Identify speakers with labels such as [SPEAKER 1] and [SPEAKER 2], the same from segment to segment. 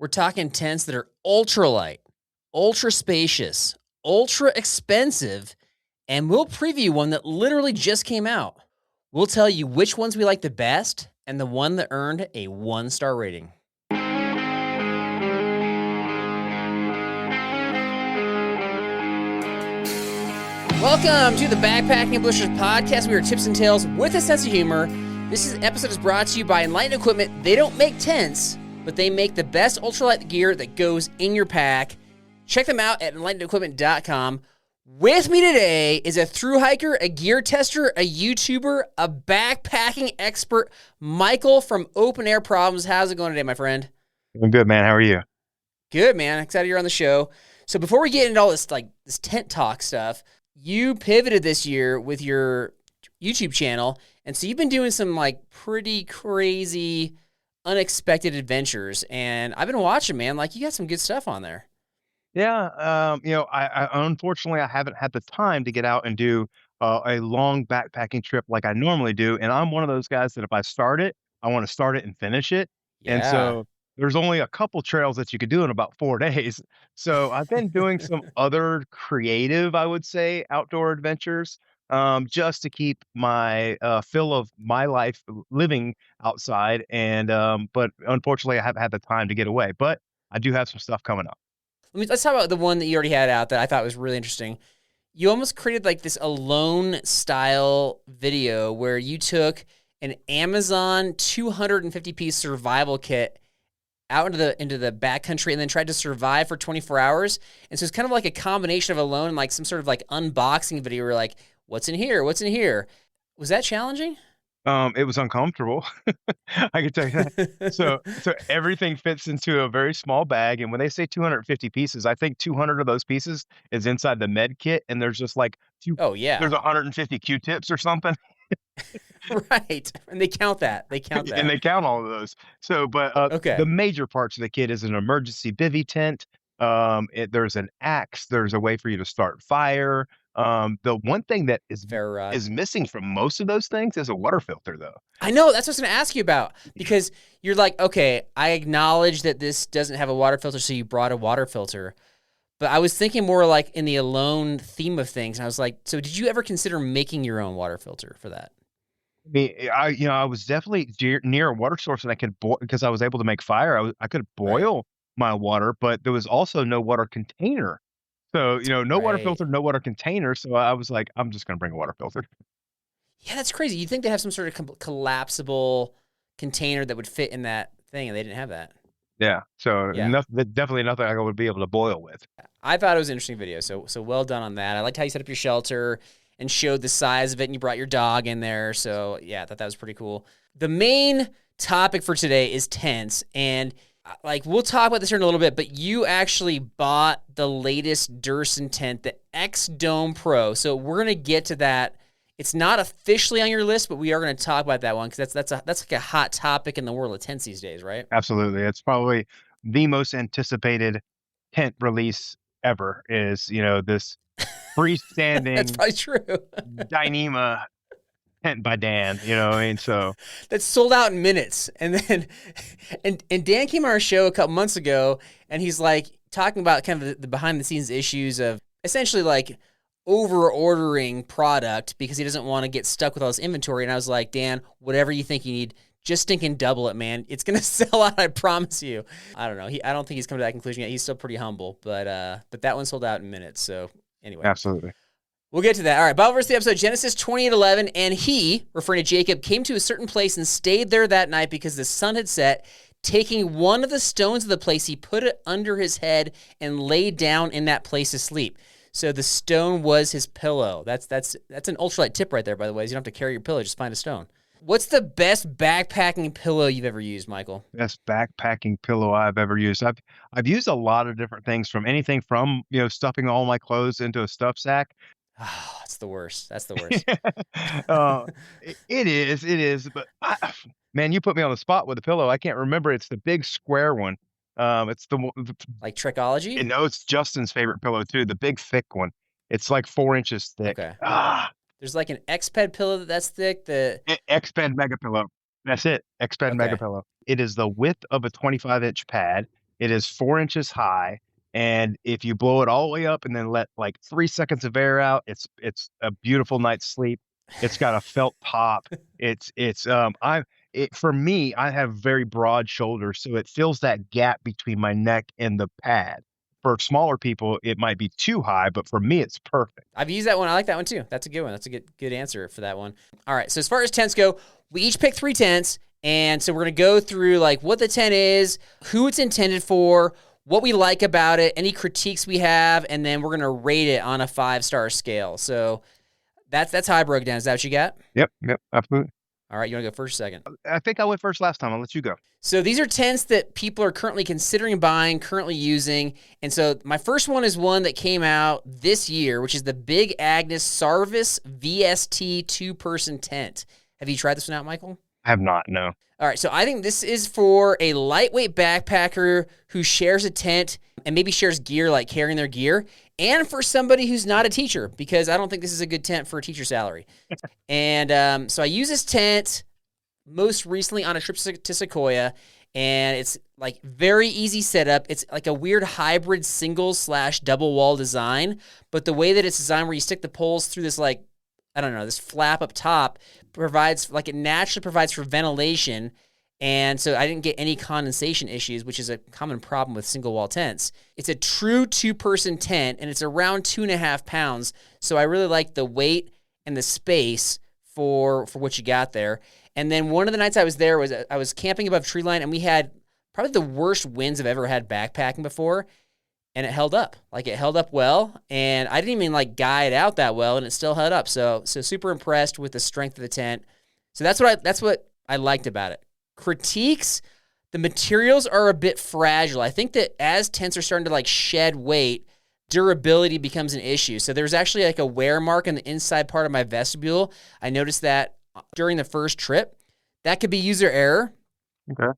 [SPEAKER 1] We're talking tents that are ultralight, ultra spacious, ultra expensive, and we'll preview one that literally just came out. We'll tell you which ones we like the best and the one that earned a 1-star rating. Welcome to the Backpacking Blisters podcast. We are tips and tales with a sense of humor. This episode is brought to you by Enlightened Equipment. They don't make tents, but they make the best ultralight gear that goes in your pack. Check them out at enlightenedequipment.com. With me today is a thru hiker, a gear tester, a YouTuber, a backpacking expert, Michael from Open Air Problems. How's it going today, my friend?
[SPEAKER 2] I'm good, man. How are you?
[SPEAKER 1] Good, man. Excited you're on the show. So before we get into all this this tent talk stuff, you pivoted this year with your YouTube channel, and so you've been doing some pretty crazy, unexpected adventures, and I've been watching, man. You got some good stuff on there.
[SPEAKER 2] Yeah, I unfortunately I haven't had the time to get out and do a long backpacking trip like I normally do, and I'm one of those guys that if I start it, I want to start it and finish it.
[SPEAKER 1] Yeah.
[SPEAKER 2] And so there's only a couple trails that you could do in about 4 days. So I've been doing some other creative, I would say, outdoor adventures, just to keep my fill of my life living outside. And but unfortunately, I haven't had the time to get away. But I do have some stuff coming up.
[SPEAKER 1] Let's talk about the one that you already had out that I thought was really interesting. You almost created this alone style video where you took an Amazon 250-piece survival kit out into the backcountry and then tried to survive for 24 hours. And so it's kind of like a combination of alone and some sort of unboxing video where what's in here? What's in here? Was that challenging?
[SPEAKER 2] It was uncomfortable. I can tell you that. So everything fits into a very small bag. And when they say 250 pieces, I think 200 of those pieces is inside the med kit. And there's just there's 150 Q-tips or something.
[SPEAKER 1] Right. And they count that.
[SPEAKER 2] And they count all of those. So, but
[SPEAKER 1] okay.
[SPEAKER 2] The major parts of the kit is an emergency bivy tent. There's an axe. There's a way for you to start fire. The one thing that is missing from most of those things is a water filter, though.
[SPEAKER 1] I know. That's what I was going to ask you about, because you're okay, I acknowledge that this doesn't have a water filter, so you brought a water filter. But I was thinking more in the alone theme of things. And I was so did you ever consider making your own water filter for that?
[SPEAKER 2] I mean, I was definitely near a water source, and I could boil because I was able to make fire. I could boil my water, but there was also no water container. So, no water filter, no water container. So I was I'm just going to bring a water filter.
[SPEAKER 1] Yeah, that's crazy. You'd think they have some sort of collapsible container that would fit in that thing, and they didn't have that.
[SPEAKER 2] Yeah. So definitely nothing I would be able to boil with.
[SPEAKER 1] I thought it was an interesting video. So well done on that. I liked how you set up your shelter and showed the size of it, and you brought your dog in there. So yeah, I thought that was pretty cool. The main topic for today is tents, and we'll talk about this here in a little bit, but you actually bought the latest Durston tent, the X-Dome Pro. So we're going to get to that. It's not officially on your list, but we are going to talk about that one because that's a hot topic in the world of tents these days, right?
[SPEAKER 2] Absolutely. It's probably the most anticipated tent release ever is, this freestanding
[SPEAKER 1] that's probably true.
[SPEAKER 2] Dyneema tent by Dan, so
[SPEAKER 1] that's sold out in minutes. And then and Dan came on our show a couple months ago, and he's talking about kind of the behind the scenes issues of essentially over ordering product because he doesn't want to get stuck with all this inventory. And I was like, Dan, whatever you think you need, just stinking double it, man. It's gonna sell out, I promise you. I don't know. I don't think he's come to that conclusion yet. He's still pretty humble, but that one sold out in minutes. So anyway,
[SPEAKER 2] absolutely.
[SPEAKER 1] We'll get to that. All right, Bible verse of the episode, Genesis 28:11, and he, referring to Jacob, came to a certain place and stayed there that night because the sun had set. Taking one of the stones of the place, he put it under his head and lay down in that place to sleep. So the stone was his pillow. That's an ultralight tip right there, by the way. You don't have to carry your pillow, just find a stone. What's the best backpacking pillow you've ever used, Michael?
[SPEAKER 2] Best backpacking pillow I've ever used. I've used a lot of different things, from anything from stuffing all my clothes into a stuff sack.
[SPEAKER 1] Oh, that's the worst. That's the worst.
[SPEAKER 2] It is. But man, you put me on the spot with the pillow. I can't remember. It's the big square one. It's the
[SPEAKER 1] Trickology?
[SPEAKER 2] No, it's Justin's favorite pillow too. The big thick one. It's 4 inches thick.
[SPEAKER 1] Okay. There's an X-Ped pillow that's thick. The
[SPEAKER 2] X-Ped Mega Pillow. That's it. X-Ped Mega Pillow. It is the width of a 25-inch pad. It is 4 inches high. And if you blow it all the way up and then let like 3 seconds of air out, it's a beautiful night's sleep. It's got a felt top. For me, I have very broad shoulders, so it fills that gap between my neck and the pad. For smaller people, it might be too high, but for me, it's perfect.
[SPEAKER 1] I've used that one. I like that one too. That's a good one. That's a good answer for that one. All right. So as far as tents go, we each pick 3 tents. And so we're going to go through like what the tent is, who it's intended for, what we like about it, any critiques we have, and then we're going to rate it on a 5-star scale. So that's how I broke it down. Is that what you got?
[SPEAKER 2] Yep, absolutely.
[SPEAKER 1] All right, you want to go first, second?
[SPEAKER 2] I think I went first last time. I'll let you go.
[SPEAKER 1] So these are tents that people are currently considering buying, currently using. And so my first one is one that came out this year, which is the Big Agens Sarvis VST 2-person tent. Have you tried this one out, Michael?
[SPEAKER 2] I have not, no.
[SPEAKER 1] All right, so I think this is for a lightweight backpacker who shares a tent and maybe shares gear, like carrying their gear, and for somebody who's not a teacher, because I don't think this is a good tent for a teacher salary. And so I use this tent most recently on a trip to Sequoia, and it's like very easy setup. It's like a weird hybrid single/double wall design, but the way that it's designed where you stick the poles through this, like, I don't know, this flap up top provides, like, it naturally provides for ventilation. And so I didn't get any condensation issues, which is a common problem with single wall tents. It's a true 2-person tent, and it's around 2.5 pounds. So I really like the weight and the space for what you got there. And then one of the nights I was there I was camping above tree line, and we had probably the worst winds I've ever had backpacking before. And it held up. Like, it held up well, and I didn't even like guide out that well, and it still held up. So super impressed with the strength of the tent. So that's what I liked about it. Critiques: the materials are a bit fragile. I think that as tents are starting to like shed weight, durability becomes an issue. So there's actually like a wear mark on the inside part of my vestibule. I noticed that during the first trip. That could be user error.
[SPEAKER 2] Okay.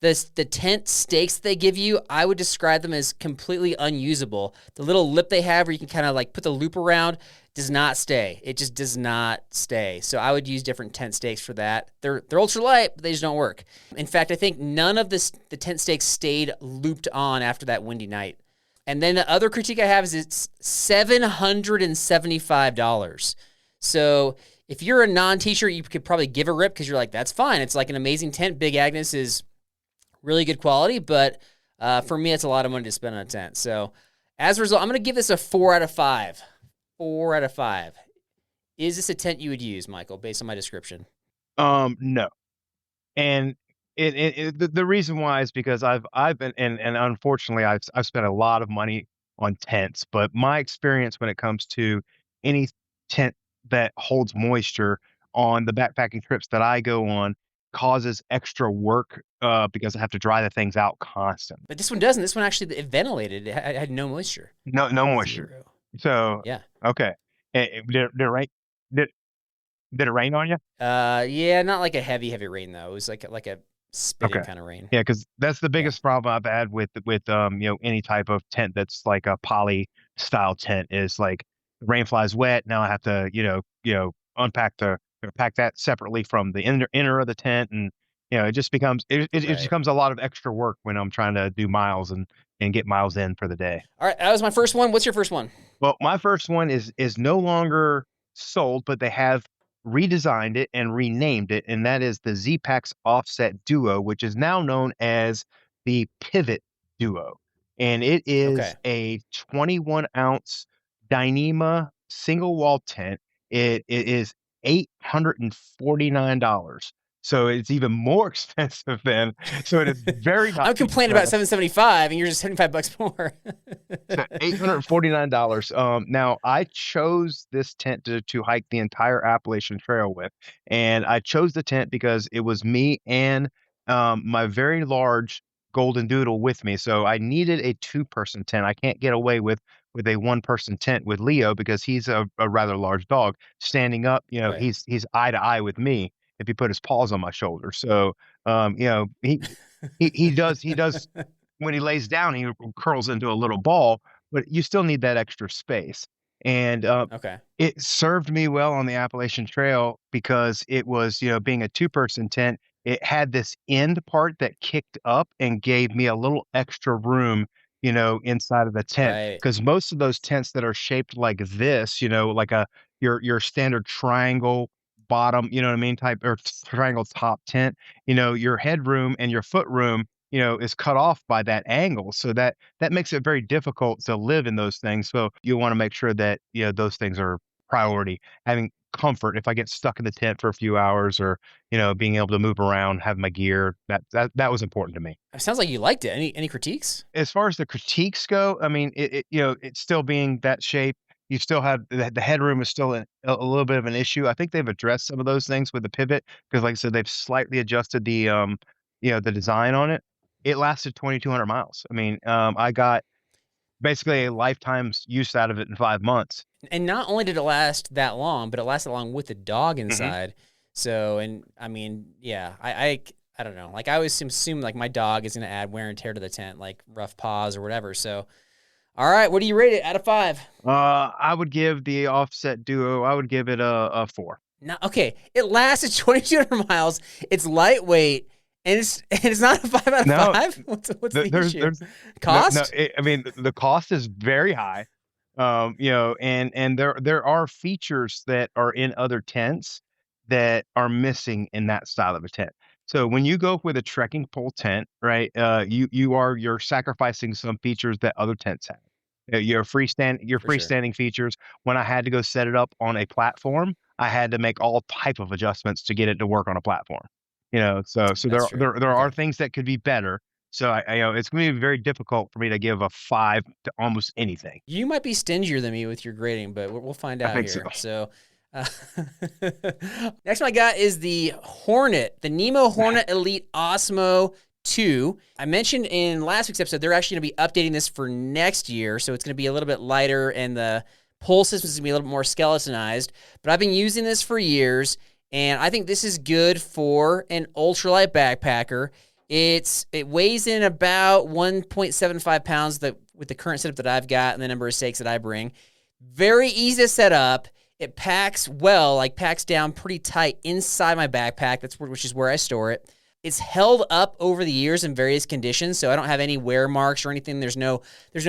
[SPEAKER 1] The tent stakes they give you, I would describe them as completely unusable. The little lip they have where you can kind of like put the loop around does not stay. It just does not stay. So I would use different tent stakes for that. They're ultralight, but they just don't work. In fact, I think none of the tent stakes stayed looped on after that windy night. And then the other critique I have is it's $775. So if you're a non-teacher, you could probably give a rip because you're like, that's fine. It's like an amazing tent. Big Agens is really good quality, but for me, it's a lot of money to spend on a tent. So as a result, I'm going to give this a 4 out of 5. 4 out of 5. Is this a tent you would use, Michael, based on my description?
[SPEAKER 2] No. And the reason why is because I've been, and unfortunately I've spent a lot of money on tents, but my experience when it comes to any tent that holds moisture on the backpacking trips that I go on causes extra work because I have to dry the things out constantly.
[SPEAKER 1] But this one doesn't. This one actually, it ventilated. It had no moisture.
[SPEAKER 2] No moisture.
[SPEAKER 1] 0.
[SPEAKER 2] So
[SPEAKER 1] yeah.
[SPEAKER 2] Okay. Did it rain? Did it rain on you?
[SPEAKER 1] Yeah, not like a heavy rain though. It was like a spitting kind of rain.
[SPEAKER 2] Yeah, because that's the biggest problem I've had with any type of tent that's like a poly style tent is like the rain flies wet. Now I have to unpack pack that separately from the inner of the tent, and it just becomes it becomes a lot of extra work when I'm trying to do miles and get miles in for the day.
[SPEAKER 1] All right, that was my first one. What's your first one?
[SPEAKER 2] Well, my first one is no longer sold, but they have redesigned it and renamed it, and that is the Zpacks Offset Duo, which is now known as the Pivot Duo. And it is a 21-ounce Dyneema single wall tent. It is $849. So it's even more expensive than. So it is very.
[SPEAKER 1] I'm complaining about $775, and you're just $75 more.
[SPEAKER 2] $849. Now I chose this tent to hike the entire Appalachian Trail with, and I chose the tent because it was me and my very large golden doodle with me. So I needed a 2-person tent. I can't get away with a 1-person tent with Leo because he's a rather large dog. Standing up, he's eye to eye with me if he put his paws on my shoulder. So, he does when he lays down, he curls into a little ball, but you still need that extra space. And it served me well on the Appalachian Trail because it was, being a 2-person tent, it had this end part that kicked up and gave me a little extra room, inside of the tent.
[SPEAKER 1] Right.
[SPEAKER 2] Because most of those tents that are shaped like this, like your standard triangle bottom, you know what I mean, type or triangle top tent, your headroom and your foot room, is cut off by that angle. So that makes it very difficult to live in those things. So you want to make sure that, those things are priority. Having comfort if I get stuck in the tent for a few hours or, being able to move around, have my gear, that was important to me.
[SPEAKER 1] It sounds like you liked it. Any critiques?
[SPEAKER 2] As far as the critiques go, I mean, it's still being that shape. You still have the headroom is still a little bit of an issue. I think they've addressed some of those things with the pivot because, like I said, they've slightly adjusted the design on it. It lasted 2,200 miles. I mean, I got basically a lifetime's use out of it in 5 months.
[SPEAKER 1] And not only did it last that long, but it lasted long with the dog
[SPEAKER 2] Mhm.
[SPEAKER 1] inside. So, and I mean, yeah, I don't know. Like I always assume like my dog is going to add wear and tear to the tent, like rough paws or whatever. So, all right, what do you rate it out of 5?
[SPEAKER 2] I would give the Offset Duo, I would give it a 4.
[SPEAKER 1] Now, okay, it lasted 2,200 miles. It's lightweight, and it's not a 5 out of
[SPEAKER 2] No,
[SPEAKER 1] 5. What's the issue?
[SPEAKER 2] there's no,
[SPEAKER 1] Cost?
[SPEAKER 2] I mean, the cost is very high. And there are features that are in other tents that are missing in that style of a tent. So when you go with a trekking pole tent, right, you're sacrificing some features that other tents have. Your
[SPEAKER 1] For sure.
[SPEAKER 2] freestanding features. When I had to go set it up on a platform, I had to make all type of adjustments to get it to work on a platform. So
[SPEAKER 1] That's
[SPEAKER 2] there
[SPEAKER 1] true.
[SPEAKER 2] there there
[SPEAKER 1] Okay.
[SPEAKER 2] are things that could be better. So it's going to be very difficult for me to give a 5 to almost anything.
[SPEAKER 1] You might be stingier than me with your grading, but we'll find
[SPEAKER 2] I
[SPEAKER 1] out
[SPEAKER 2] think so.
[SPEAKER 1] here. So, uh, next one I got is the Hornet, the Nemo Hornet Elite Osmo 2. I mentioned in last week's episode they're actually going to be updating this for next year, so it's going to be a little bit lighter and the pole system is going to be a little bit more skeletonized. But I've been using this for years, and I think this is good for an ultralight backpacker. It weighs in about 1.75 pounds with the current setup that I've got and the number of stakes that I bring. Very easy to set up. It packs well, like packs down pretty tight inside my backpack. Which is where I store it. It's held up over the years in various conditions, so I don't have any wear marks or anything. There's no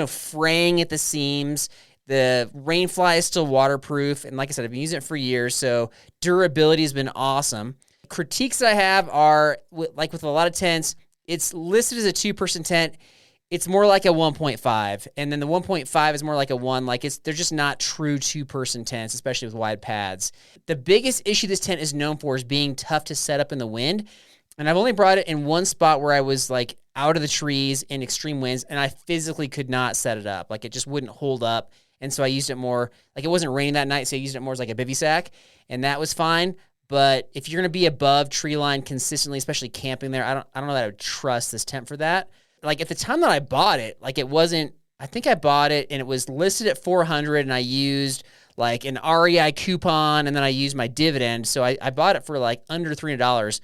[SPEAKER 1] fraying at the seams. The Rainfly is still waterproof, and like I said, I've been using it for years, so durability has been awesome. Critiques that I have are, like with a lot of tents, it's listed as a 2-person tent. It's more like a 1.5, and then the 1.5 is more like a 1. Like they're just not true 2-person tents, especially with wide pads. The biggest issue this tent is known for is being tough to set up in the wind, and I've only brought it in one spot where I was like out of the trees in extreme winds, and I physically could not set it up. Like it just wouldn't hold up. And so I used it more, like it wasn't raining that night, so I used it more as like a bivy sack, and that was fine. But if you're gonna be above tree line consistently, especially camping there, I don't know that I would trust this tent for that. Like at the time that I bought it, like it wasn't. I think I bought it and it was listed at 400, and I used like an REI coupon, and then I used my dividend, so I bought it for like under $300.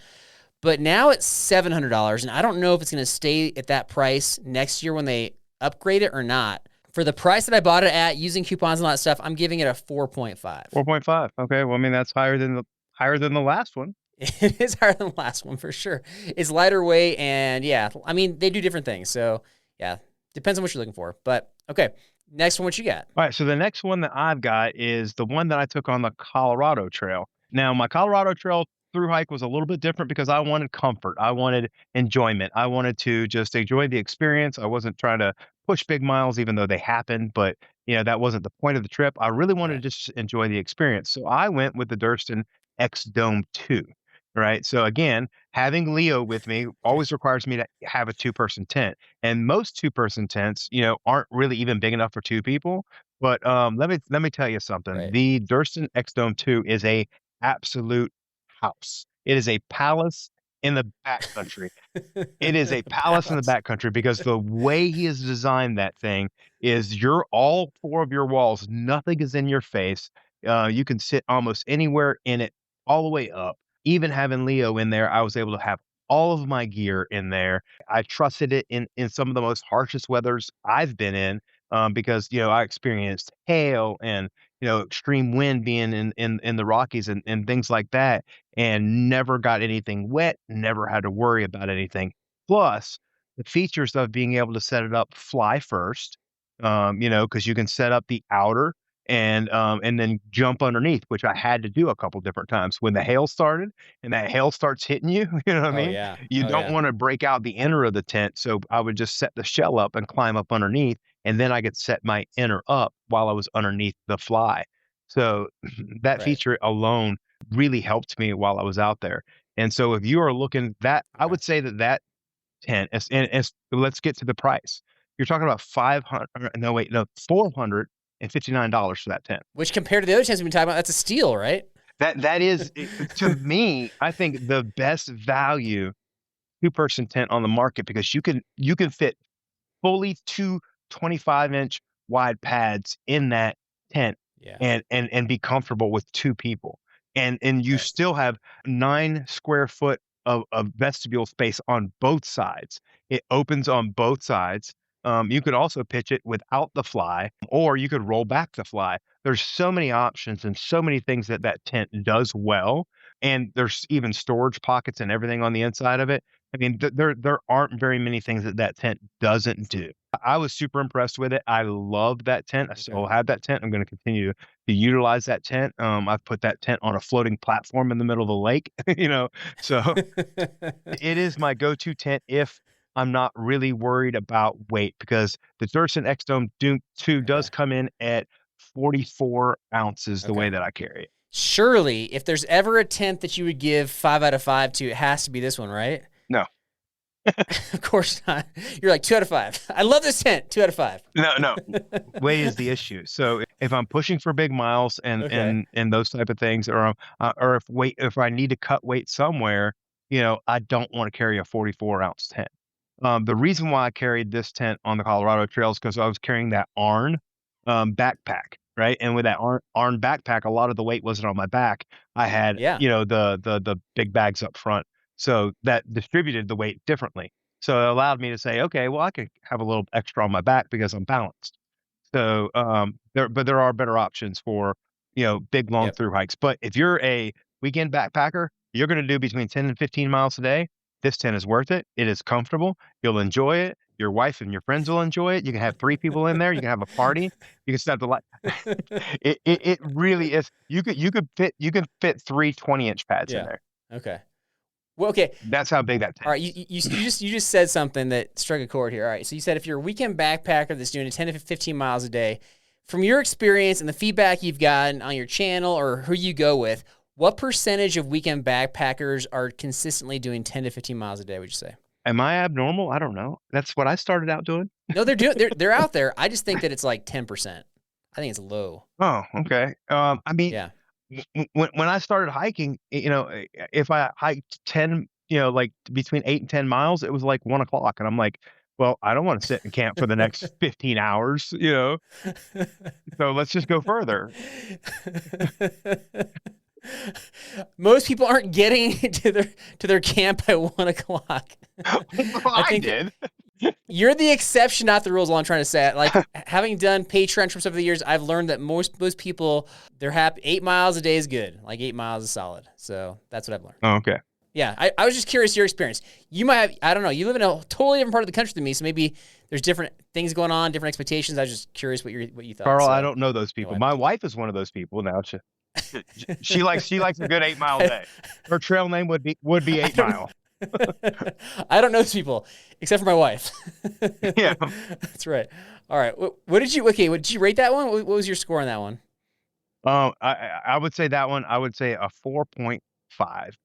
[SPEAKER 1] But now it's $700, and I don't know if it's gonna stay at that price next year when they upgrade it or not. For the price that I bought it at, using coupons and all that stuff, I'm giving it a 4.5.
[SPEAKER 2] 4.5. Okay. Well, I mean, that's higher than the last one.
[SPEAKER 1] It is higher than the last one for sure. It's lighter weight, and yeah, I mean, they do different things. So yeah, depends on what you're looking for. But okay, next one, what you got?
[SPEAKER 2] All right. So the next one that I've got is the one that I took on the Colorado Trail. Now, my Colorado Trail through hike was a little bit different because I wanted comfort. I wanted enjoyment. I wanted to just enjoy the experience. I wasn't trying to push big miles, even though they happened, but that wasn't the point of the trip. I really wanted
[SPEAKER 1] Right.
[SPEAKER 2] to just enjoy the experience. So I went with the Durston X-Dome 2. Right. So again, having Leo with me always requires me to have a 2-person tent. And most 2-person tents, aren't really even big enough for 2 people. But let me tell you something.
[SPEAKER 1] Right.
[SPEAKER 2] The Durston X-Dome 2 is a absolute house. It is a palace in the backcountry. It is a palace in the
[SPEAKER 1] Palace.
[SPEAKER 2] backcountry because the way he has designed that thing is all 4 of your walls, nothing is in your face. You can sit almost anywhere in it, all the way up. Even having Leo in there, I was able to have all of my gear in there. I trusted it in some of the most harshest weathers I've been in, because I experienced hail and extreme wind being in the Rockies and things like that, and never got anything wet, never had to worry about anything. Plus, the features of being able to set it up fly first, because you can set up the outer and then jump underneath, which I had to do a couple different times. When the hail started and that hail starts hitting you, you know what I
[SPEAKER 1] Oh
[SPEAKER 2] mean?
[SPEAKER 1] yeah.
[SPEAKER 2] You
[SPEAKER 1] Oh
[SPEAKER 2] don't
[SPEAKER 1] yeah.
[SPEAKER 2] want to break out the inner of the tent, so I would just set the shell up and climb up underneath, and then I could set my inner up while I was underneath the fly. So that
[SPEAKER 1] Right.
[SPEAKER 2] feature alone really helped me while I was out there. And so if you are looking that, I
[SPEAKER 1] Okay.
[SPEAKER 2] would say that tent is let's get to the price. You're talking about 500, no, wait, no, $459 for that tent.
[SPEAKER 1] Which compared to the other tents we've been talking about, that's a steal, right?
[SPEAKER 2] That is, to me, I think the best value two-person tent on the market, because you can fit fully two 25-inch wide pads in that tent
[SPEAKER 1] Yeah.
[SPEAKER 2] and be comfortable with two people. And you
[SPEAKER 1] Right.
[SPEAKER 2] still have 9 square foot of vestibule space on both sides. It opens on both sides. You could also pitch it without the fly, or you could roll back the fly. There's so many options and so many things that tent does well, and there's even storage pockets and everything on the inside of it. I mean, there aren't very many things that tent doesn't do. I was super impressed with it. I love that tent. I
[SPEAKER 1] Okay.
[SPEAKER 2] still have that tent. I'm gonna continue to utilize that tent. I've put that tent on a floating platform in the middle of the lake, so it is my go-to tent if I'm not really worried about weight, because the Durston X-Dome 2
[SPEAKER 1] Okay.
[SPEAKER 2] does come in at 44 ounces the way
[SPEAKER 1] Okay.
[SPEAKER 2] that I carry it.
[SPEAKER 1] Surely, if there's ever a tent that you would give 5 out of 5 to, it has to be this one, right?
[SPEAKER 2] No.
[SPEAKER 1] Of course not. You're like 2 out of 5. I love this tent. 2 out of 5.
[SPEAKER 2] No. Weight is the issue. So if I'm pushing for big miles and
[SPEAKER 1] Okay.
[SPEAKER 2] and and those type of things, or if I need to cut weight somewhere, I don't want to carry a 44-ounce tent. The reason why I carried this tent on the Colorado trails, because I was carrying that Arn backpack, right? And with that Arn backpack, a lot of the weight wasn't on my back. I had,
[SPEAKER 1] Yeah.
[SPEAKER 2] the big bags up front, so that distributed the weight differently. So it allowed me to say, okay, well, I could have a little extra on my back because I'm balanced. So there are better options for big long
[SPEAKER 1] Yep.
[SPEAKER 2] through hikes. But if you're a weekend backpacker, you're going to do between 10 and 15 miles a day. This tent is worth it. It is comfortable. You'll enjoy it. Your wife and your friends will enjoy it. You can have 3 people in there. You can have a party. You can set the light. It really is. You can fit 3 20-inch pads in
[SPEAKER 1] Yeah.
[SPEAKER 2] there.
[SPEAKER 1] Okay. Well, okay.
[SPEAKER 2] That's how big that
[SPEAKER 1] All
[SPEAKER 2] tent
[SPEAKER 1] right.
[SPEAKER 2] is.
[SPEAKER 1] You just said something that struck a chord here. All right. So you said if you're a weekend backpacker that's doing 10 to 15 miles a day, from your experience and the feedback you've gotten on your channel or who you go with, what percentage of weekend backpackers are consistently doing 10 to 15 miles a day, would you say?
[SPEAKER 2] Am I abnormal? I don't know. That's what I started out doing.
[SPEAKER 1] No, they're out there. I just think that it's like 10%. I think it's low.
[SPEAKER 2] Oh, okay. I mean,
[SPEAKER 1] Yeah.
[SPEAKER 2] when I started hiking, if I hiked 10, like between 8 and 10 miles, it was like 1 o'clock. And I'm like, well, I don't want to sit and camp for the next 15 hours, so let's just go further.
[SPEAKER 1] Most people aren't getting to their camp at 1 o'clock.
[SPEAKER 2] Well,
[SPEAKER 1] I
[SPEAKER 2] I
[SPEAKER 1] think
[SPEAKER 2] did.
[SPEAKER 1] you're the exception, not the rules. All I'm trying to say, like having done Patreon trips over the years, I've learned that most people, they're happy. 8 miles a day is good. Like 8 miles is solid. So that's what I've learned.
[SPEAKER 2] Oh, okay.
[SPEAKER 1] Yeah, I was just curious your experience. You might have, I don't know, you live in a totally different part of the country than me, so maybe there's different things going on, different expectations. I was just curious what you thought.
[SPEAKER 2] Carl, I
[SPEAKER 1] So
[SPEAKER 2] don't know those people.
[SPEAKER 1] anyway.
[SPEAKER 2] My wife is one of those people now. She likes a good 8 mile
[SPEAKER 1] I,
[SPEAKER 2] day. Her trail name would be 8
[SPEAKER 1] don't-
[SPEAKER 2] Mile.
[SPEAKER 1] I don't know those people except for my wife.
[SPEAKER 2] Yeah.
[SPEAKER 1] That's right. All right. What did you rate that one? What was your score on that one?
[SPEAKER 2] I would say that one. I would say a 4.5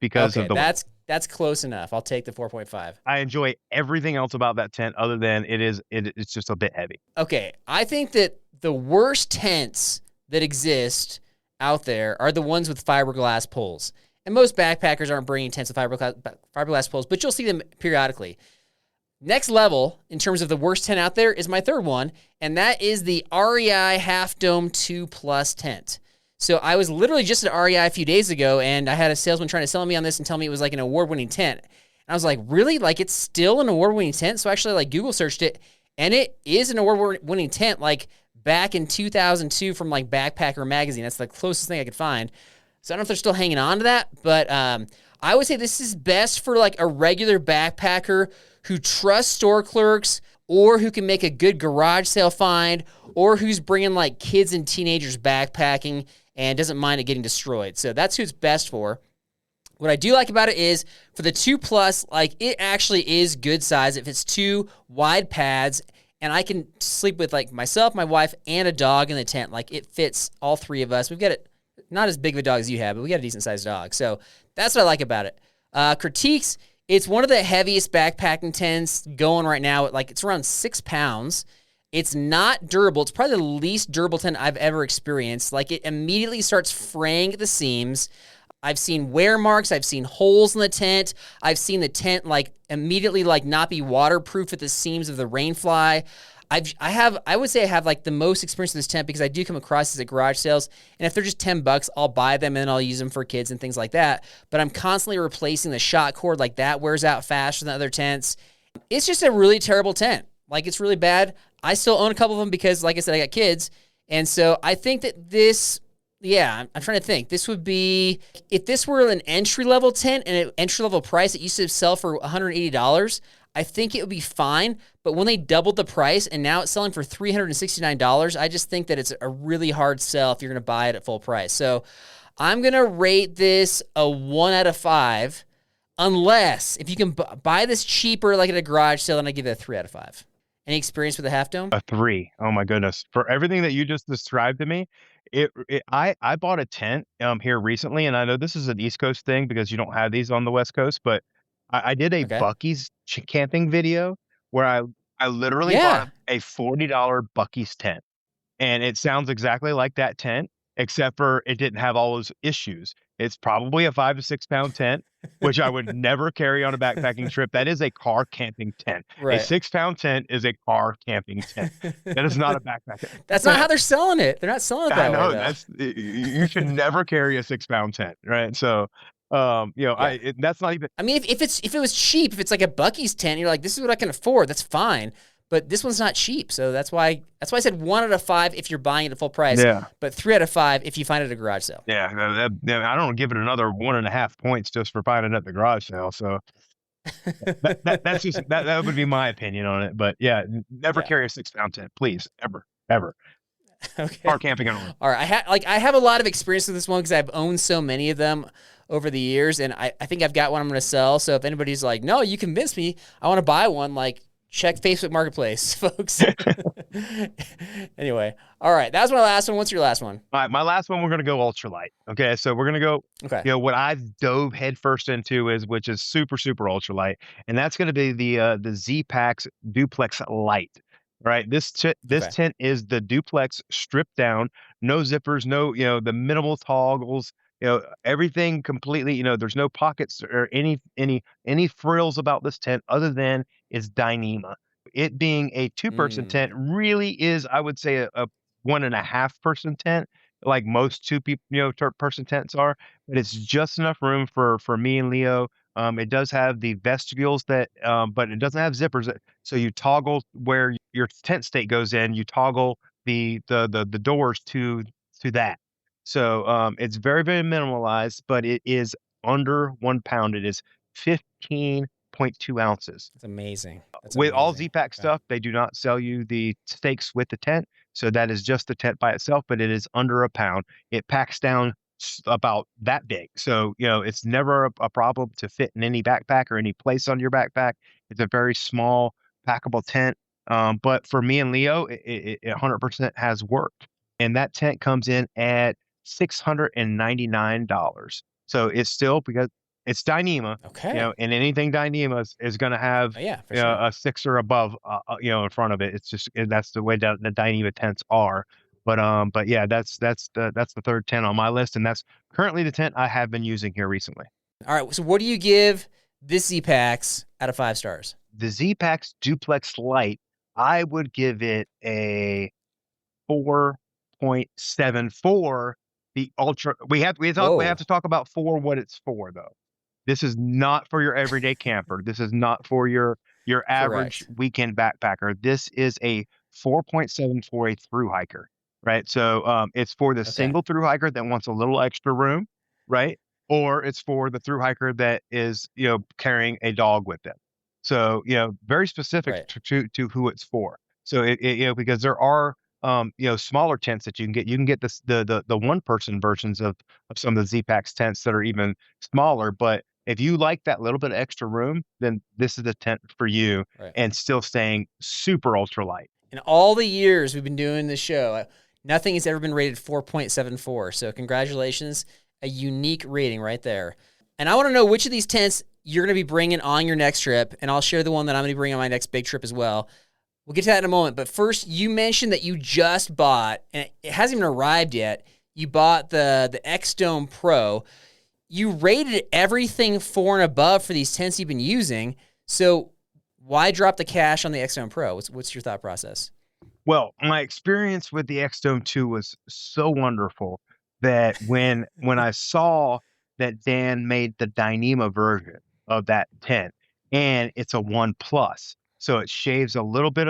[SPEAKER 2] because of
[SPEAKER 1] Okay,
[SPEAKER 2] the weight.
[SPEAKER 1] that's close enough. I'll take the 4.5.
[SPEAKER 2] I enjoy everything else about that tent other than it's just a bit heavy.
[SPEAKER 1] Okay, I think that the worst tents that exist out there are the ones with fiberglass poles. And most backpackers aren't bringing tents with fiberglass poles, but you'll see them periodically. Next level, in terms of the worst tent out there, is my third one, and that is the REI Half Dome 2 Plus tent. So I was literally just at REI a few days ago, and I had a salesman trying to sell me on this and tell me it was like an award-winning tent. And I was like, really? Like, it's still an award-winning tent? So actually, like, Google searched it, and it is an award-winning tent, like, back in 2002 from like Backpacker magazine. That's the closest thing I could find. So I don't know if they're still hanging on to that, but I would say this is best for like a regular backpacker who trusts store clerks, or who can make a good garage sale find, or who's bringing like kids and teenagers backpacking and doesn't mind it getting destroyed. So that's who it's best for. What I do like about it is for the 2+, like it actually is good size. It fits 2 wide pads, and I can sleep with like myself, my wife, and a dog in the tent. Like it fits all 3 of us. We've got it, not as big of a dog as you have, but we got a decent sized dog. So that's what I like about it. Critiques, it's one of the heaviest backpacking tents going right now. Like it's around 6 pounds. It's not durable. It's probably the least durable tent I've ever experienced. Like it immediately starts fraying at the seams. I've seen wear marks. I've seen holes in the tent. I've seen the tent like immediately like not be waterproof at the seams of the rain fly. I would say I have like the most experience with this tent because I do come across these at garage sales, and if they're just $10, I'll buy them and I'll use them for kids and things like that. But I'm constantly replacing the shot cord. Like that wears out faster than other tents. It's just a really terrible tent. Like it's really bad. I still own a couple of them because, like I said, I got kids, and so I think that this. Yeah, I'm trying to think. This would be, if this were an entry-level tent and an entry-level price, it used to sell for $180, I think it would be fine. But when they doubled the price and now it's selling for $369, I just think that it's a really hard sell if you're going to buy it at full price. So I'm going to rate this a 1 out of 5, unless if you can buy this cheaper like at a garage sale, then I give it a 3 out of 5. Any experience with a half dome?
[SPEAKER 2] A 3. Oh my goodness. For everything that you just described to me, I bought a tent here recently, and I know this is an East Coast thing because you don't have these on the West Coast, but I did a
[SPEAKER 1] Okay.
[SPEAKER 2] Buc-ee's camping video where I literally bought a $40 Buc-ee's tent. And it sounds exactly like that tent, except for it didn't have all those issues. It's probably a 5 to 6 pound tent, which I would never carry on a backpacking trip. That is a car camping tent. A
[SPEAKER 1] Right.
[SPEAKER 2] 6-pound tent is a car camping tent. That is not a backpack.
[SPEAKER 1] That's not how they're selling it. They're not selling it
[SPEAKER 2] I
[SPEAKER 1] that
[SPEAKER 2] know
[SPEAKER 1] way, though.
[SPEAKER 2] that's you should never carry a 6-pound tent, right? So,
[SPEAKER 1] Yeah.
[SPEAKER 2] that's not even.
[SPEAKER 1] I mean, if it was cheap, if it's like a Buc-ee's tent, you're like, this is what I can afford. That's fine. But this one's not cheap, so that's why I said 1 out of 5 if you're buying it at full price.
[SPEAKER 2] Yeah.
[SPEAKER 1] But 3 out of 5 if you find it at a garage sale.
[SPEAKER 2] Yeah, I don't give it another 1.5 points just for finding it at the garage sale. So that's just that would be my opinion on it. But yeah, never carry a 6-pound tent, please, ever.
[SPEAKER 1] Okay.
[SPEAKER 2] Car camping only.
[SPEAKER 1] All right. I have a lot of experience with this one because I've owned so many of them over the years, and I think I've got one I'm going to sell. So if anybody's like, no, you convinced me, I want to buy one, like, check Facebook Marketplace, folks. Anyway, all right. That was my last one. What's your last one?
[SPEAKER 2] All right, my last one, we're gonna go ultralight. Okay, so we're gonna go.
[SPEAKER 1] Okay.
[SPEAKER 2] What I've dove headfirst into which is super ultralight, and that's gonna be the Zpacks Duplex Light. Right, this tent is the duplex stripped down, no zippers, no the minimal toggles, everything completely. There's no pockets or any frills about this tent other than its Dyneema. It being a 2-person tent really is, I would say, a 1.5-person tent, like most 2 people, person tents are, but it's just enough room for me and Leo. It does have the vestibules that, but it doesn't have zippers. So you toggle where your tent state goes in. You toggle the doors to that. So it's very minimalized, but it is under 1 pound. It is 15.2 ounces.
[SPEAKER 1] That's amazing.
[SPEAKER 2] With all Zpacks stuff, they do not sell you the stakes with the tent. So that is just the tent by itself, but it is under 1 pound. It packs down about that big. So, it's never a problem to fit in any backpack or any place on your backpack. It's a very small packable tent. But for me and Leo, it 100% has worked. And that tent comes in at $699. So it's still, because it's Dyneema,
[SPEAKER 1] Okay.
[SPEAKER 2] and anything Dyneema is going to have
[SPEAKER 1] for sure.
[SPEAKER 2] a 6 or above, in front of it. It's just, that's the way the Dyneema tents are. But yeah, that's the third tent on my list, and that's currently the tent I have been using here recently.
[SPEAKER 1] All right. So what do you give this Zpacks out of 5 stars?
[SPEAKER 2] The Zpacks Duplex Light, I would give it a 4.74. The ultra, we have to talk about what it's for, though. This is not for your everyday camper. This is not for your your average
[SPEAKER 1] Correct.
[SPEAKER 2] weekend backpacker. This is a 4.7 for a through hiker, right? So it's for the
[SPEAKER 1] Okay.
[SPEAKER 2] single through hiker that wants a little extra room, right? Or it's for the through hiker that is, carrying a dog with them. So, very specific
[SPEAKER 1] Right.
[SPEAKER 2] to who it's for. So because there are smaller tents that you can get. You can get the one person versions of some of the Zpacks tents that are even smaller. But if you like that little bit of extra room, then this is the tent for you,
[SPEAKER 1] Right.
[SPEAKER 2] and still staying super ultralight.
[SPEAKER 1] In all the years we've been doing this show, nothing has ever been rated 4.74. So congratulations, a unique rating right there. And I want to know which of these tents you're going to be bringing on your next trip, and I'll share the one that I'm going to bring on my next big trip as well. We'll get to that in a moment. But first, you mentioned that you just bought, and it hasn't even arrived yet, you bought the X-Dome Pro. You rated everything 4 and above for these tents you've been using. So why drop the cash on the X-Dome Pro? What's your thought process?
[SPEAKER 2] Well, my experience with the X-Dome 2 was so wonderful that when I saw that Dan made the Dyneema version of that tent, and it's a 1 plus, so it shaves a little bit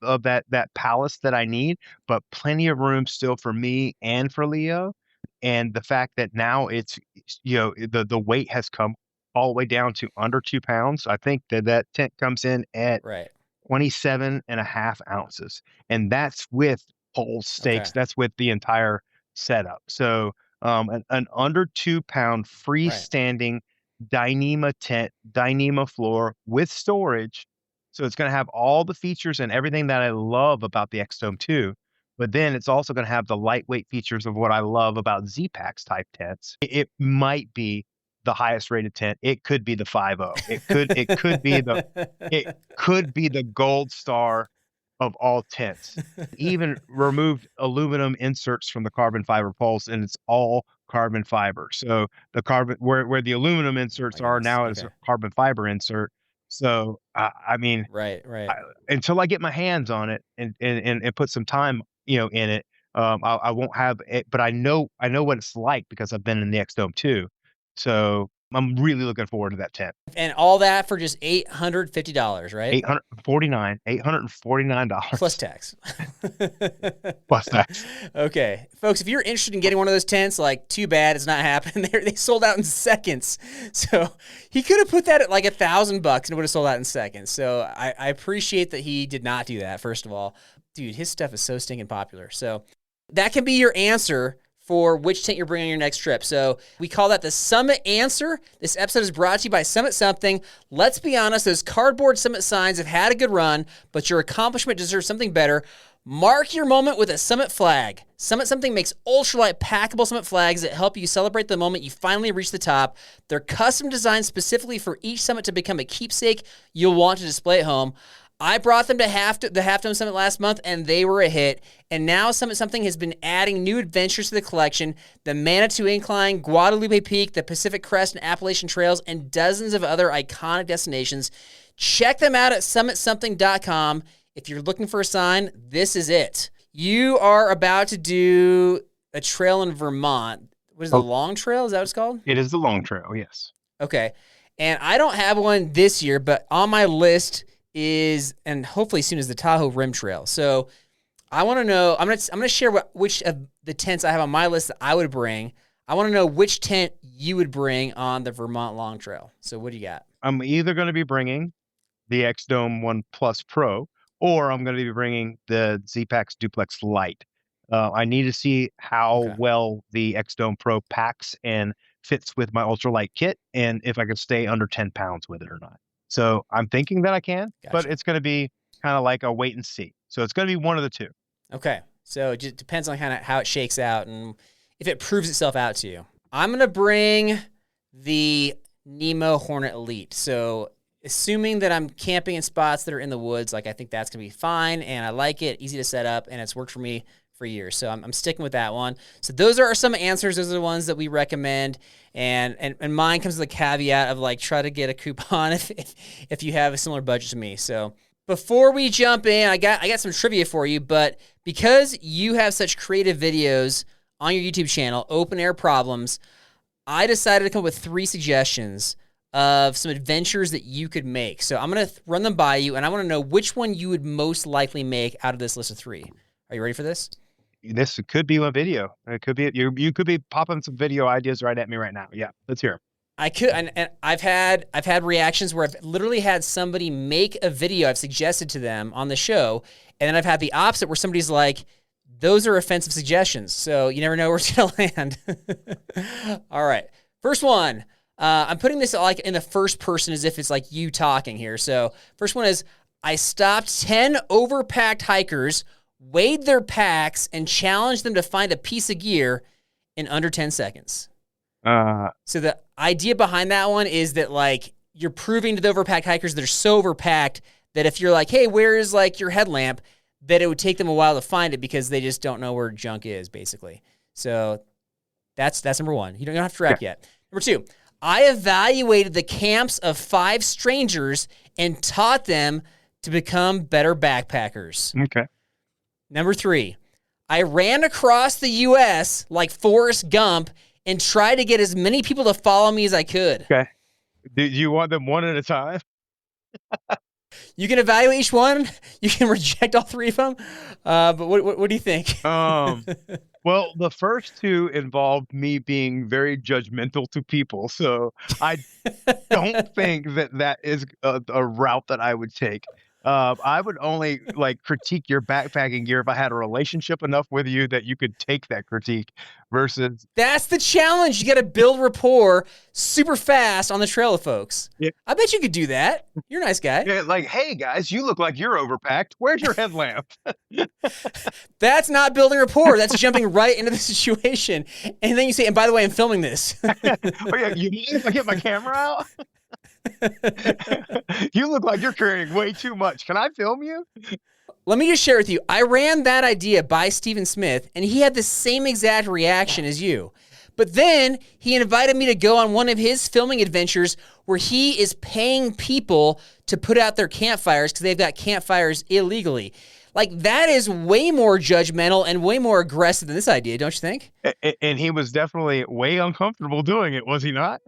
[SPEAKER 2] of that palace that I need, but plenty of room still for me and for Leo. And the fact that now it's, the weight has come all the way down to under 2 pounds. I think that tent comes in at
[SPEAKER 1] Right.
[SPEAKER 2] 27.5 ounces. And that's with pole
[SPEAKER 1] Okay.
[SPEAKER 2] stakes. That's with the entire setup. So an under 2 pound
[SPEAKER 1] Right.
[SPEAKER 2] freestanding Dyneema tent, Dyneema floor with storage. So it's going to have all the features and everything that I love about the X-Dome 2. But then it's also going to have the lightweight features of what I love about Zpacks type tents. It might be the highest rated tent. It could be the 5.0. It could be the gold star of all tents. Even removed aluminum inserts from the carbon fiber poles, and it's all carbon fiber. So the carbon where the aluminum
[SPEAKER 1] Oh
[SPEAKER 2] inserts
[SPEAKER 1] my
[SPEAKER 2] are
[SPEAKER 1] goodness.
[SPEAKER 2] now is
[SPEAKER 1] Okay.
[SPEAKER 2] a carbon fiber insert. So I mean,
[SPEAKER 1] Right. Right.
[SPEAKER 2] I, until I get my hands on it and put some time, in it, I won't have it. But I know what it's like because I've been in the X-Dome too. So I'm really looking forward to that tent.
[SPEAKER 1] And all that for just $850, right? Plus
[SPEAKER 2] $849
[SPEAKER 1] tax.
[SPEAKER 2] plus tax.
[SPEAKER 1] Okay. Folks, if you're interested in getting one of those tents, like, too bad it's not happening. They sold out in seconds. So he could have put that at like $1,000 and it would have sold out in seconds. So I appreciate that he did not do that, first of all. Dude, his stuff is so stinking popular. So that can be your answer for which tent you're bringing on your next trip. So we call that the Summit Answer. This episode is brought to you by Summit Something. Let's be honest, those cardboard Summit signs have had a good run, but your accomplishment deserves something better. Mark your moment with a Summit flag. Summit Something makes ultralight packable Summit flags that help you celebrate the moment you finally reach the top. They're custom designed specifically for each summit to become a keepsake you'll want to display at home. I brought them to the Half Dome Summit last month, and they were a hit. And now Summit Something has been adding new adventures to the collection: the Manitou Incline, Guadalupe Peak, the Pacific Crest and Appalachian Trails, and dozens of other iconic destinations. Check them out at summitsomething.com. If you're looking for a sign, this is it. You are about to do a trail in Vermont. What is the
[SPEAKER 2] Oh,
[SPEAKER 1] Long Trail? Is that what it's called?
[SPEAKER 2] it is the long trail, yes.
[SPEAKER 1] Okay. And I don't have one this year, but on my list is, and hopefully soon, is the Tahoe Rim Trail. So I want to know, I'm gonna share which of the tents I have on my list that I would bring. I want to know which tent you would bring on the Vermont Long Trail. So what do you got?
[SPEAKER 2] I'm either going to be bringing the X-Dome 1 Plus Pro, or I'm going to be bringing the Zpacks Duplex Lite. I need to see how
[SPEAKER 1] Okay.
[SPEAKER 2] well the X-Dome Pro packs and fits with my ultralight kit, and if I can stay under 10 pounds with it or not. So I'm thinking that I can, but
[SPEAKER 1] Gotcha.
[SPEAKER 2] it's going to be kind of like a wait and see. So it's going to be one of the two.
[SPEAKER 1] Okay. So it just depends on kind of how it shakes out and if it proves itself out to you. I'm going to bring the Nemo Hornet Elite. So assuming that I'm camping in spots that are in the woods, like, I think that's going to be fine, and I like it, easy to set up, and it's worked for me for years. So I'm sticking with that one. So those are some answers. Those are the ones that we recommend. And mine comes with a caveat of, like, try to get a coupon if you have a similar budget to me. So before we jump in, I got some trivia for you, but because you have such creative videos on your YouTube channel, Open Air Problems, I decided to come up with 3 suggestions of some adventures that you could make. So I'm going to run them by you, and I want to know which one you would most likely make out of this list of 3. Are you ready for this?
[SPEAKER 2] This could be a video. It could be you could be popping some video ideas right at me right now. Yeah, let's hear 'em.
[SPEAKER 1] I could, and I've had reactions where I've literally had somebody make a video I've suggested to them on the show, and then I've had the opposite where somebody's like, those are offensive suggestions. So you never know where it's going to land. All right. First one. I'm putting this like in the first person as if it's like you talking here. So first one is, I stopped 10 overpacked hikers, weighed their packs, and challenged them to find a piece of gear in under 10 seconds. So the idea behind that one is that like you're proving to the overpacked hikers that are so overpacked that if you're like, hey, where is like your headlamp, that it would take them a while to find it because they just don't know where junk is, basically. So that's number 1. You don't have to wrap yet. Number 2, I evaluated the camps of 5 strangers and taught them to become better backpackers.
[SPEAKER 2] Okay.
[SPEAKER 1] Number 3, I ran across the U.S. like Forrest Gump and tried to get as many people to follow me as I could.
[SPEAKER 2] Okay. Do you want them one at a time?
[SPEAKER 1] You can evaluate each one. You can reject all 3 of them. But what do you think?
[SPEAKER 2] Well, the first 2 involved me being very judgmental to people, so I don't think that is a route that I would take. I would only like critique your backpacking gear if I had a relationship enough with you that you could take that critique versus.
[SPEAKER 1] That's the challenge. You got to build rapport super fast on the trail with folks.
[SPEAKER 2] Yeah.
[SPEAKER 1] I bet you could do that. You're a nice guy.
[SPEAKER 2] Yeah, like, hey guys, you look like you're overpacked. Where's your headlamp?
[SPEAKER 1] That's not building rapport. That's jumping right into the situation. And then you say, and by the way, I'm filming this.
[SPEAKER 2] Oh yeah, you mind if I get my camera out? You look like you're carrying way too much. Can I film you?
[SPEAKER 1] Let me just share with you. I ran that idea by Stephen Smith, and he had the same exact reaction as you. But then he invited me to go on one of his filming adventures where he is paying people to put out their campfires because they've got campfires illegally. Like, that is way more judgmental and way more aggressive than this idea, don't you think?
[SPEAKER 2] And he was definitely way uncomfortable doing it, was he not?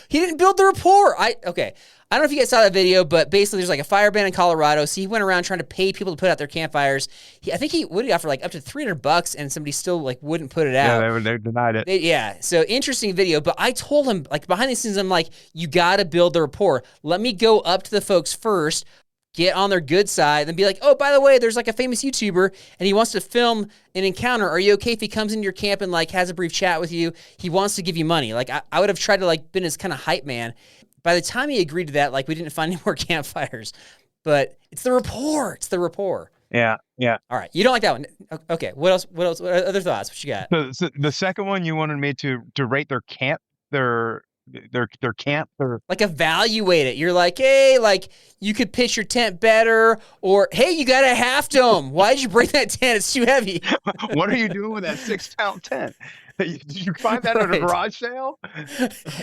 [SPEAKER 1] He didn't build the rapport. Okay. I don't know if you guys saw that video, but basically there's like a fire ban in Colorado. So he went around trying to pay people to put out their campfires. I think he would offer like up to $300, and somebody still like wouldn't put it out.
[SPEAKER 2] Yeah, they denied it.
[SPEAKER 1] Yeah. So interesting video. But I told him, like, behind the scenes, I'm like, you got to build the rapport. Let me go up to the folks first, get on their good side, then be like, oh, by the way, there's like a famous YouTuber and he wants to film an encounter. Are you okay if he comes into your camp and like has a brief chat with you? He wants to give you money. Like, I would have tried to like been his kind of hype man. By the time he agreed to that, like, we didn't find any more campfires. But it's the rapport. It's the rapport.
[SPEAKER 2] Yeah, yeah.
[SPEAKER 1] All right. You don't like that one. Okay. What else? What other thoughts? What you got?
[SPEAKER 2] So the second one, you wanted me to rate their camp, their camp,
[SPEAKER 1] like, evaluate it. You're like, hey, like, you could pitch your tent better, or hey, you got a half dome. Why did you break that tent? It's too heavy.
[SPEAKER 2] What are you doing with that 6-pound tent? Did you find that at a garage sale?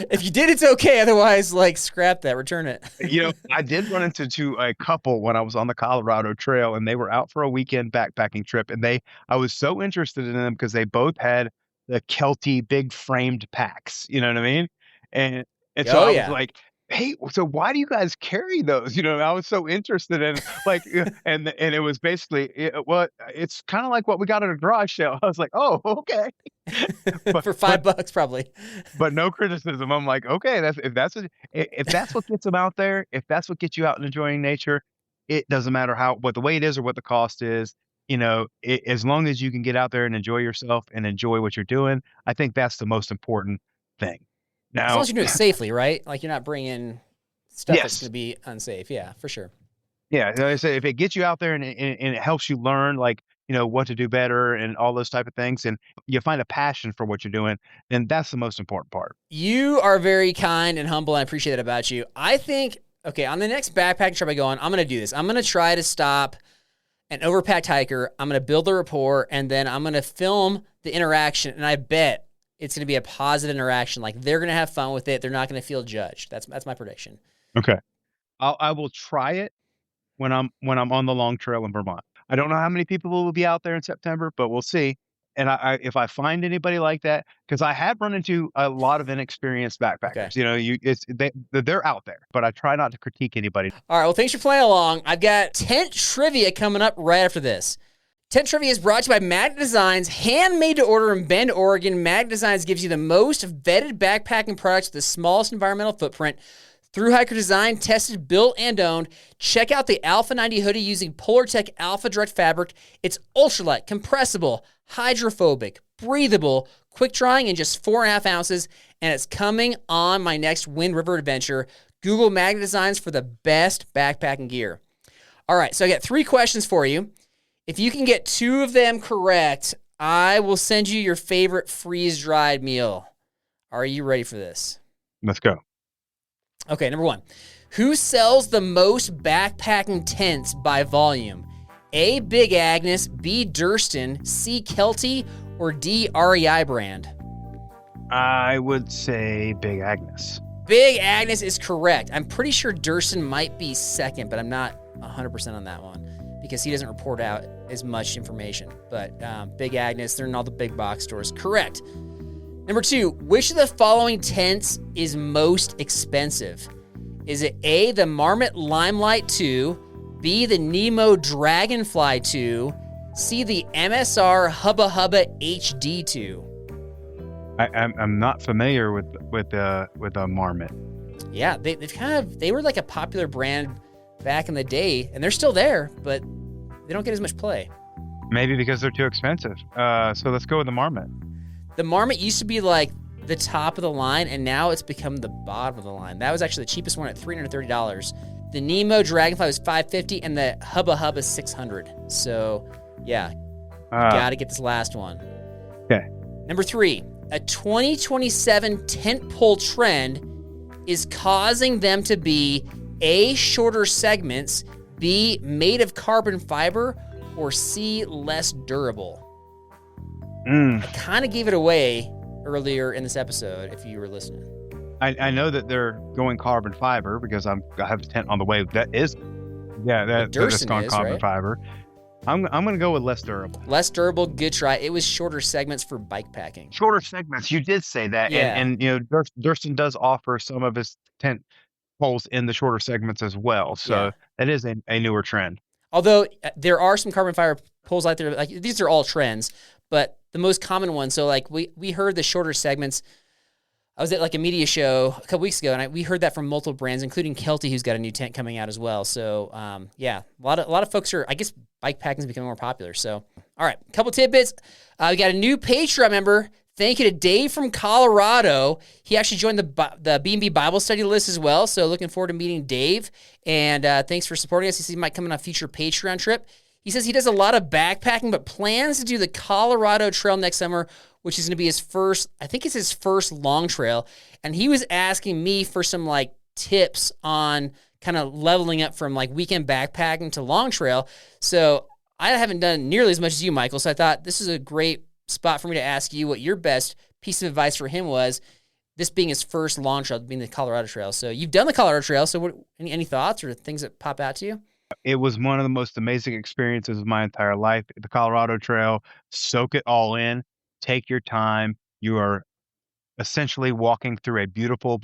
[SPEAKER 1] If you did, it's okay. Otherwise, like, scrap that, return it.
[SPEAKER 2] You know, I did run into a couple when I was on the Colorado Trail, and they were out for a weekend backpacking trip, and I was so interested in them because they both had the Kelty big framed packs. You know what I mean? And so I was like, hey, so why do you guys carry those? You know, I was so interested in, like, and it was basically, it's kind of like what we got at a garage sale. I was like, oh, okay.
[SPEAKER 1] For $5 probably.
[SPEAKER 2] But no criticism. I'm like, okay, if that's what gets them out there, if that's what gets you out and enjoying nature, it doesn't matter what the weight is or what the cost is. You know, as long as you can get out there and enjoy yourself and enjoy what you're doing, I think that's the most important thing. Now,
[SPEAKER 1] as long as you do it safely, right? Like, you're not bringing stuff that's going to be unsafe. Yeah, for sure.
[SPEAKER 2] Yeah, like I say, if it gets you out there and it helps you learn, like, you know, what to do better and all those type of things, and you find a passion for what you're doing, then that's the most important part.
[SPEAKER 1] You are very kind and humble, and I appreciate that about you. I think, okay, on the next backpacking trip I go on, I'm going to do this. I'm going to try to stop an overpacked hiker. I'm going to build the rapport, and then I'm going to film the interaction, and I bet it's going to be a positive interaction. Like, they're going to have fun with it. They're not going to feel judged. That's my prediction.
[SPEAKER 2] Okay. I will try it when I'm on the long trail in Vermont. I don't know how many people will be out there in September, but we'll see. and if I find anybody like that, because I have run into a lot of inexperienced
[SPEAKER 1] Okay.
[SPEAKER 2] backpackers, they're out there, but I try not to critique anybody.
[SPEAKER 1] All right. Well, thanks for playing along. I've got tent trivia coming up right after this. Tent Trivia is brought to you by Magnet Designs, handmade to order in Bend, Oregon. Magnet Designs gives you the most vetted backpacking products with the smallest environmental footprint. Through hiker design, tested, built, and owned. Check out the Alpha 90 hoodie using Polartec Alpha Direct fabric. It's ultralight, compressible, hydrophobic, breathable, quick drying in just 4.5 ounces, and it's coming on my next Wind River adventure. Google Magnet Designs for the best backpacking gear. All right, so I got 3 questions for you. If you can get 2 of them correct, I will send you your favorite freeze-dried meal. Are you ready for this?
[SPEAKER 2] Let's go.
[SPEAKER 1] Okay, number 1. Who sells the most backpacking tents by volume? A, Big Agnes, B, Durston, C, Kelty, or D, REI brand?
[SPEAKER 2] I would say Big Agnes.
[SPEAKER 1] Big Agnes is correct. I'm pretty sure Durston might be second, but I'm not 100% on that one because he doesn't report out as much information. But Big Agnes, they're in all the big box stores. Correct. Number 2, which of the following tents is most expensive? Is it A, the Marmot Limelight 2, B, the Nemo Dragonfly 2, C, the MSR Hubba Hubba HD 2?
[SPEAKER 2] I'm not familiar with a Marmot.
[SPEAKER 1] Yeah, they were like a popular brand back in the day, and they're still there, but they don't get as much play.
[SPEAKER 2] Maybe because they're too expensive. So let's go with the Marmot.
[SPEAKER 1] The Marmot used to be like the top of the line, and now it's become the bottom of the line. That was actually the cheapest one at $330. The Nemo Dragonfly was $550, and the Hubba Hubba $600. So, yeah, got to get this last one.
[SPEAKER 2] Okay.
[SPEAKER 1] Number 3, a 2027 tentpole trend is causing them to be A, shorter segments, B, made of carbon fiber, or C, less durable. I kind of gave it away earlier in this episode if you were listening.
[SPEAKER 2] I know that they're going carbon fiber because I have a tent on the way that is, that's gone carbon
[SPEAKER 1] right?
[SPEAKER 2] fiber. I'm going to go with less durable.
[SPEAKER 1] Less durable, good try. It was shorter segments for bike packing.
[SPEAKER 2] Shorter segments. You did say that,
[SPEAKER 1] Yeah.
[SPEAKER 2] and Durston does offer some of his tent poles in the shorter segments as well. So that is a newer trend.
[SPEAKER 1] Although there are some carbon fiber poles out there, like these are all trends, but the most common one. So like we heard the shorter segments. I was at like a media show a couple weeks ago, and we heard that from multiple brands, including Kelty, who's got a new tent coming out as well. So a lot of folks are, I guess, bike packing is becoming more popular. So all right, a couple tidbits. We got a new Patreon member. Thank you to Dave from Colorado. He actually joined the B&B Bible Study list as well. So looking forward to meeting Dave. And thanks for supporting us. He says he might come on a future Patreon trip. He says he does a lot of backpacking, but plans to do the Colorado Trail next summer, which is going to be his first long trail. And he was asking me for some like tips on kind of leveling up from like weekend backpacking to long trail. So I haven't done nearly as much as you, Michael. So I thought this is a great spot for me to ask you what your best piece of advice for him was, this being his first long trail, being the Colorado Trail. So you've done the Colorado Trail. So any thoughts or things that pop out to you?
[SPEAKER 2] It was one of the most amazing experiences of my entire life. The Colorado Trail, soak it all in, take your time. You are essentially walking through a beautiful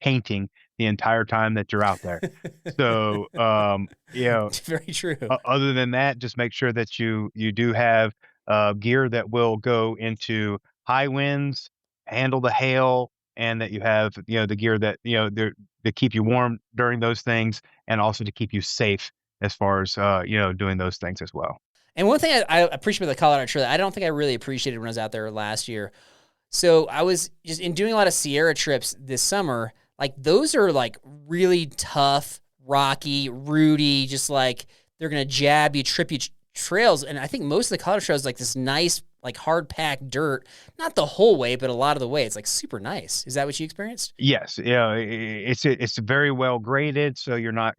[SPEAKER 2] painting the entire time that you're out there. So,
[SPEAKER 1] Very true.
[SPEAKER 2] Other than that, just make sure that you do have gear that will go into high winds, handle the hail, and that you have, the gear that, to keep you warm during those things, and also to keep you safe as far as, doing those things as well.
[SPEAKER 1] And one thing I appreciate about the Colorado Trail, I don't think I really appreciated when I was out there last year. So I was just in doing a lot of Sierra trips this summer. Like those are like really tough, rocky, rooty, just like they're going to jab you, trip you trails. And I think most of the Colorado Trail is like this nice, like hard packed dirt, not the whole way, but a lot of the way. It's like super nice. Is that what you experienced?
[SPEAKER 2] Yes. Yeah. It's very well graded. So you're not,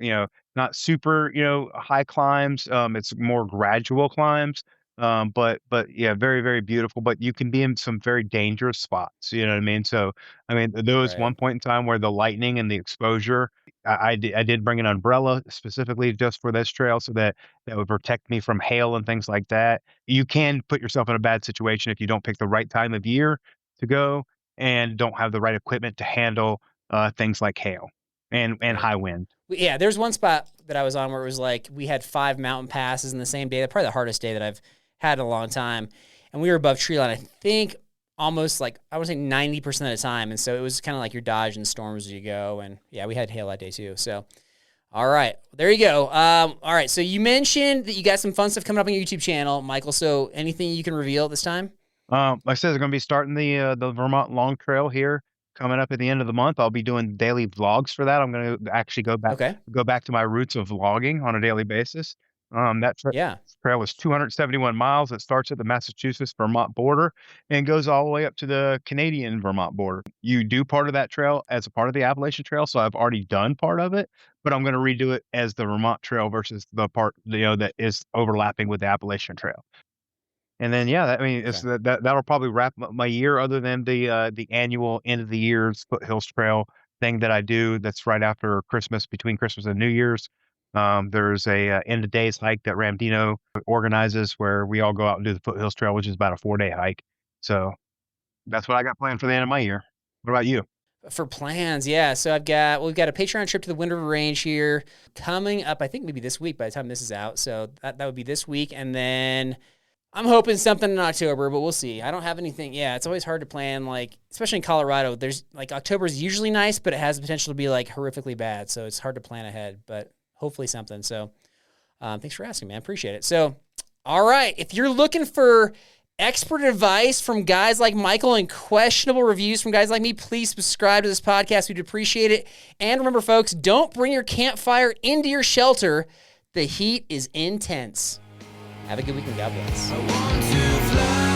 [SPEAKER 2] not super, high climbs. It's more gradual climbs. But yeah, very, very beautiful, but you can be in some very dangerous spots. You know what I mean? So, there was one point in time where the lightning and the exposure, I did bring an umbrella specifically just for this trail so that would protect me from hail and things like that. You can put yourself in a bad situation if you don't pick the right time of year to go and don't have the right equipment to handle things like hail and
[SPEAKER 1] Right.
[SPEAKER 2] high wind.
[SPEAKER 1] Yeah, there's one spot that I was on where it was like we had 5 mountain passes in the same day. Probably the hardest day that I've had in a long time. And we were above tree line, I think almost like, I would say 90% of the time. And so it was kind of like you're dodging storms as you go. And yeah, we had hail that day too. So, all right, there you go. All right, so you mentioned that you got some fun stuff coming up on your YouTube channel, Michael. So anything you can reveal at this time?
[SPEAKER 2] Like I said, they're going to be starting the Vermont Long Trail here coming up at the end of the month. I'll be doing daily vlogs for that. I'm going to actually go back to my roots of vlogging on a daily basis. That
[SPEAKER 1] Yeah.
[SPEAKER 2] trail is 271 miles. It starts at the Massachusetts-Vermont border and goes all the way up to the Canadian-Vermont border. You do part of that trail as a part of the Appalachian Trail, so I've already done part of it, but I'm going to redo it as the Vermont Trail versus the part that is overlapping with the Appalachian Trail. And then, yeah, I mean, it's that'll probably wrap up my year, other than the annual end of the year's Foothills Trail thing that I do. That's right after Christmas, between Christmas and New Year's. There's a end of days hike that Ramdino organizes where we all go out and do the Foothills Trail, which is about a 4-day hike. So that's what I got planned for the end of my year. What about you?
[SPEAKER 1] For plans, yeah. So we've got a Patreon trip to the Wind River Range here coming up, I think maybe this week by the time this is out. So that would be this week. And then I'm hoping something in October, but we'll see. I don't have anything. Yeah, it's always hard to plan, like, especially in Colorado. There's like October is usually nice, but it has the potential to be like horrifically bad. So it's hard to plan ahead, but hopefully something. So thanks for asking, man. Appreciate it. So, all right. If you're looking for expert advice from guys like Michael and questionable reviews from guys like me, please subscribe to this podcast. We'd appreciate it. And remember, folks, don't bring your campfire into your shelter. The heat is intense. Have a good weekend. God bless.
[SPEAKER 3] I want to fly.